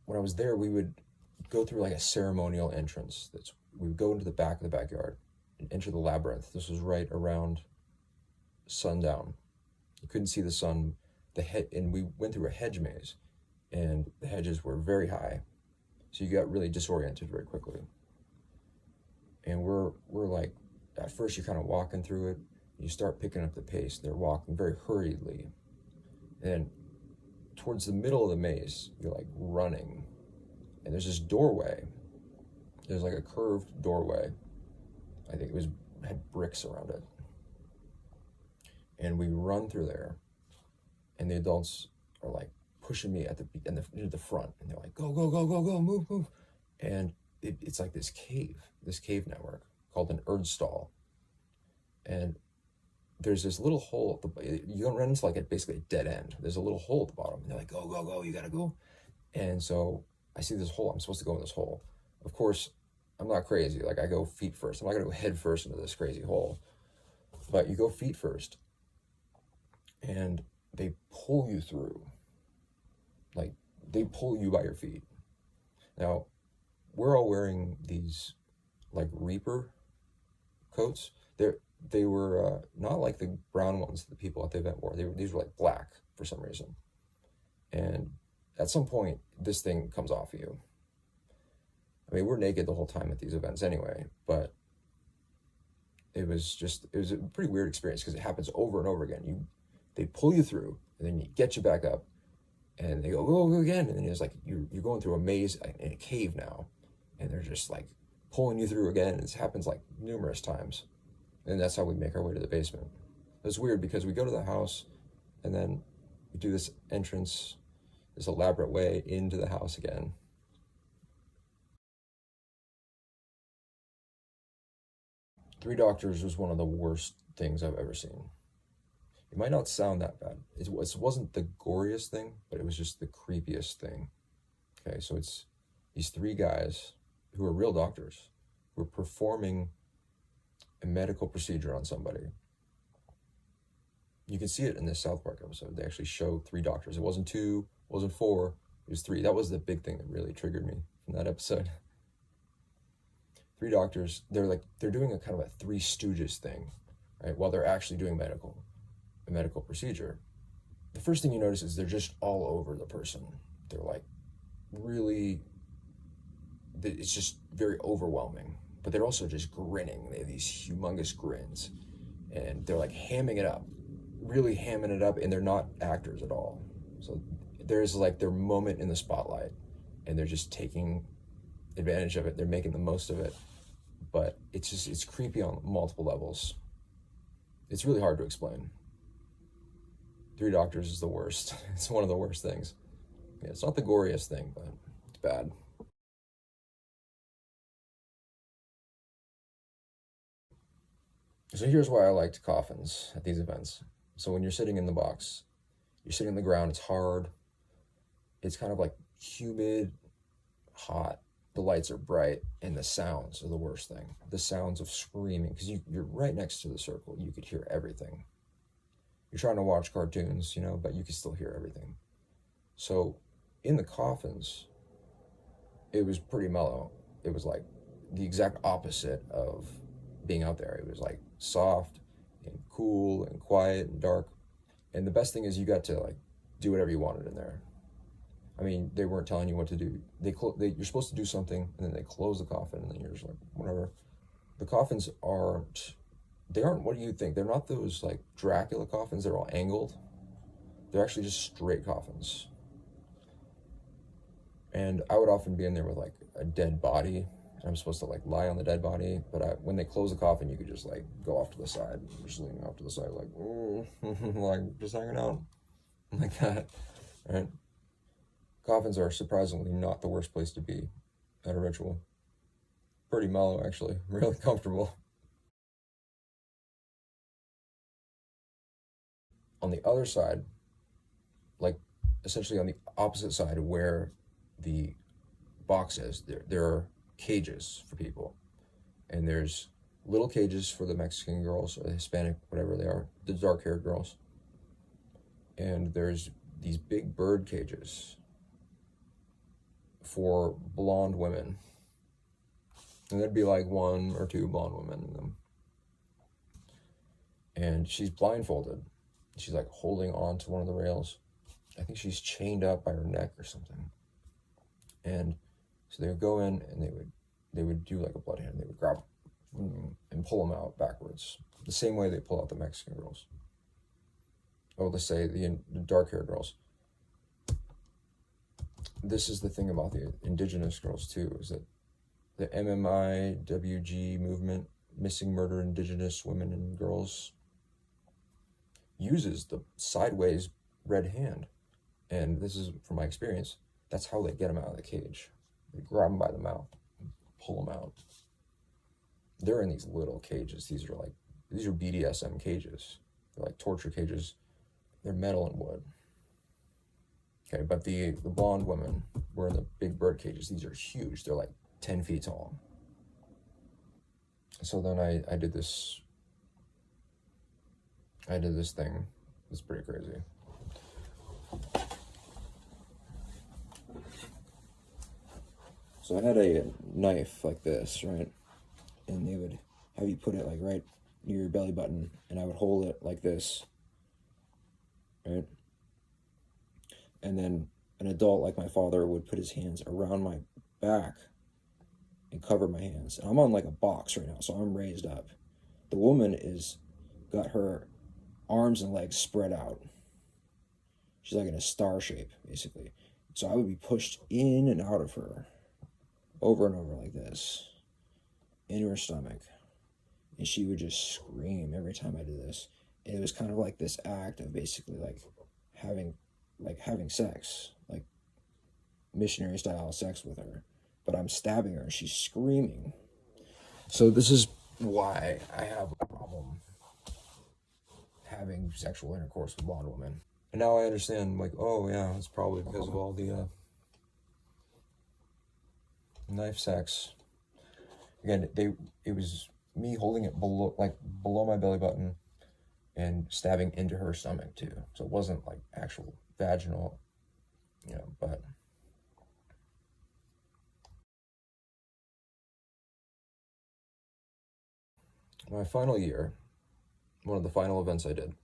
when I was there, we would go through like a ceremonial entrance. We would go into the back of the backyard and enter the labyrinth. This was right around sundown. You couldn't see the sun. And we went through a hedge maze, and the hedges were very high, so you got really disoriented very quickly. And we're like, at first you're kind of walking through it, you start picking up the pace. They're walking very hurriedly, and towards the middle of the maze, you're like running, and there's this doorway. There's like a curved doorway. I think had bricks around it, and we run through there, and the adults are like pushing me into the front, and they're like, go, go, go, go, go, move, move. And it's like this cave network called an Erdstall. And there's this little hole you don't run into like basically a dead end. There's a little hole at the bottom, and they're like, go, go, go, you gotta go. And so I see this hole, I'm supposed to go in this hole. Of course, I'm not crazy, like I go feet first. I'm not gonna go head first into this crazy hole. But you go feet first, and they pull you through. Like, they pull you by your feet. Now, we're all wearing these, like, Reaper coats. They were not like the brown ones that the people at the event wore. These were, like, black for some reason. And at some point, this thing comes off of you. I mean, we're naked the whole time at these events anyway, but it was a pretty weird experience because it happens over and over again. They pull you through, and then you get you back up, and they go again, and then it's like you're going through a maze in a cave now, and they're just like pulling you through again. This happens like numerous times, and that's how we make our way to the basement. It's weird because we go to the house, and then we do this entrance, this elaborate way into the house again. Three Doctors was one of the worst things I've ever seen. It might not sound that bad. It wasn't the goriest thing, but it was just the creepiest thing. Okay, so it's these three guys who are real doctors who are performing a medical procedure on somebody. You can see it in this South Park episode. They actually show three doctors. It wasn't two, it wasn't four, it was three. That was the big thing that really triggered me from that episode. Three doctors, they're doing a kind of a Three Stooges thing, right? While they're actually doing a medical procedure. The first thing you notice is they're just all over the person. They're like really, it's just very overwhelming, but they're also just grinning. They have these humongous grins, and they're like hamming it up, really hamming it up, and they're not actors at all. So there's like their moment in the spotlight, and they're just taking advantage of it. They're making the most of it, but it's creepy on multiple levels. It's really hard to explain. Three Doctors is the worst. It's one of the worst things. Yeah, it's not the goriest thing, but it's bad. So here's why I liked coffins at these events. So when you're sitting in the box, you're sitting on the ground, it's hard. It's kind of like humid, hot. The lights are bright, and the sounds are the worst thing. The sounds of screaming, because you're right next to the circle. You could hear everything. You're trying to watch cartoons, but you can still hear everything. So in the coffins, it was pretty mellow. It was like the exact opposite of being out there. It was like soft and cool and quiet and dark. And the best thing is you got to like do whatever you wanted in there. I mean, they weren't telling you what to do. You're supposed to do something, and then they close the coffin, and then you're just like, whatever. The coffins aren't, what do you think? They're not those like Dracula coffins. They're all angled. They're actually just straight coffins. And I would often be in there with like a dead body, and I'm supposed to like lie on the dead body. But when they close the coffin, you could just like go off to the side, just leaning off to the side, like, like just hanging out, like that, right? Coffins are surprisingly not the worst place to be at a ritual. Pretty mellow, actually, really comfortable. On the other side, like essentially on the opposite side of where the box is, there are cages for people. And there's little cages for the Mexican girls, or the Hispanic, whatever they are, the dark-haired girls. And there's these big bird cages for blonde women. And there'd be like 1 or 2 blonde women in them. And she's blindfolded. She's like holding on to one of the rails. I think she's chained up by her neck or something. And so they would go in and they would do like a blood hand. They would grab and pull them out backwards, the same way they pull out the Mexican girls. Or let's say the dark-haired girls. This is the thing about the indigenous girls too, is that the MMIWG movement, Missing Murder Indigenous Women and Girls, uses the sideways red hand. And this is from my experience, that's how they get them out of the cage. They grab them by the mouth and pull them out. They're in these little cages. These are BDSM cages. They're like torture cages. They're metal and wood. Okay, but the blonde women were in the big bird cages. These are huge. They're like 10 feet tall. So then I did this thing. It's pretty crazy. So I had a knife like this, right? And they would have you put it like right near your belly button, and I would hold it like this, right? And then an adult like my father would put his hands around my back and cover my hands. And I'm on like a box right now, so I'm raised up. The woman is got her arms and legs spread out. She's like in a star shape, basically. So I would be pushed in and out of her over and over like this, into her stomach. And she would just scream every time I did this. And it was kind of like this act of basically like having sex, like missionary style sex with her. But I'm stabbing her and she's screaming. So this is why I have a problem having sexual intercourse with blonde women. And now I understand, like, oh yeah, it's probably because of all the knife sex. Again, it was me holding it below my belly button and stabbing into her stomach too. So it wasn't like actual vaginal, but my final year, one of the final events I did,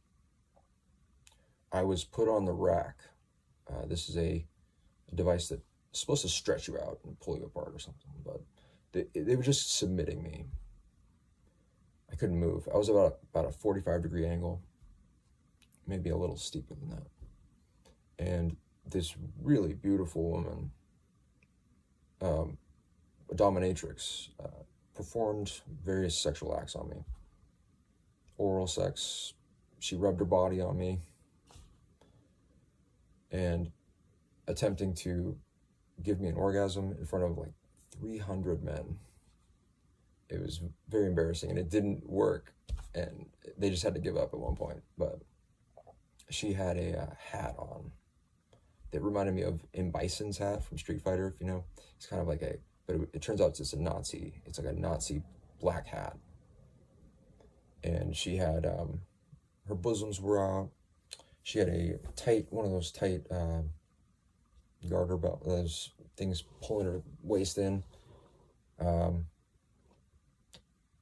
I was put on the rack. This is a device that's supposed to stretch you out and pull you apart or something, but they were just submitting me. I couldn't move. I was about a 45-degree angle, maybe a little steeper than that. And this really beautiful woman, a dominatrix, performed various sexual acts on me. Oral sex, she rubbed her body on me, and attempting to give me an orgasm in front of like 300 men. It was very embarrassing, and it didn't work, and they just had to give up at one point. But she had a hat on that reminded me of M. Bison's hat from Street Fighter, if you know. It's kind of like but it turns out it's a Nazi. It's like a Nazi black hat. And she had, her bosoms were out. She had one of those tight garter belt, those things pulling her waist in.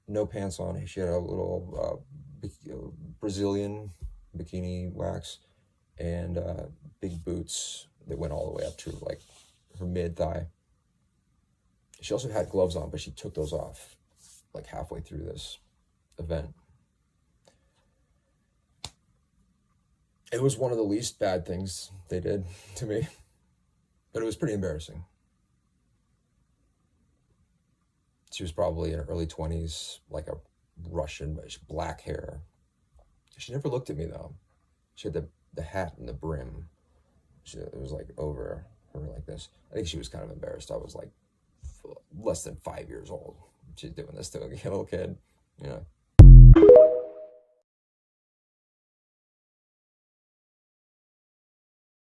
No pants on. She had a little Brazilian bikini wax and big boots that went all the way up to like her mid-thigh. She also had gloves on, but she took those off like halfway through this event. It was one of the least bad things they did to me, but it was pretty embarrassing. She was probably in her early 20s, like a Russian, black hair. She never looked at me though. She had the hat and the brim. It was like over her like this. I think she was kind of embarrassed. I was like less than 5 years old. She's doing this to a little kid,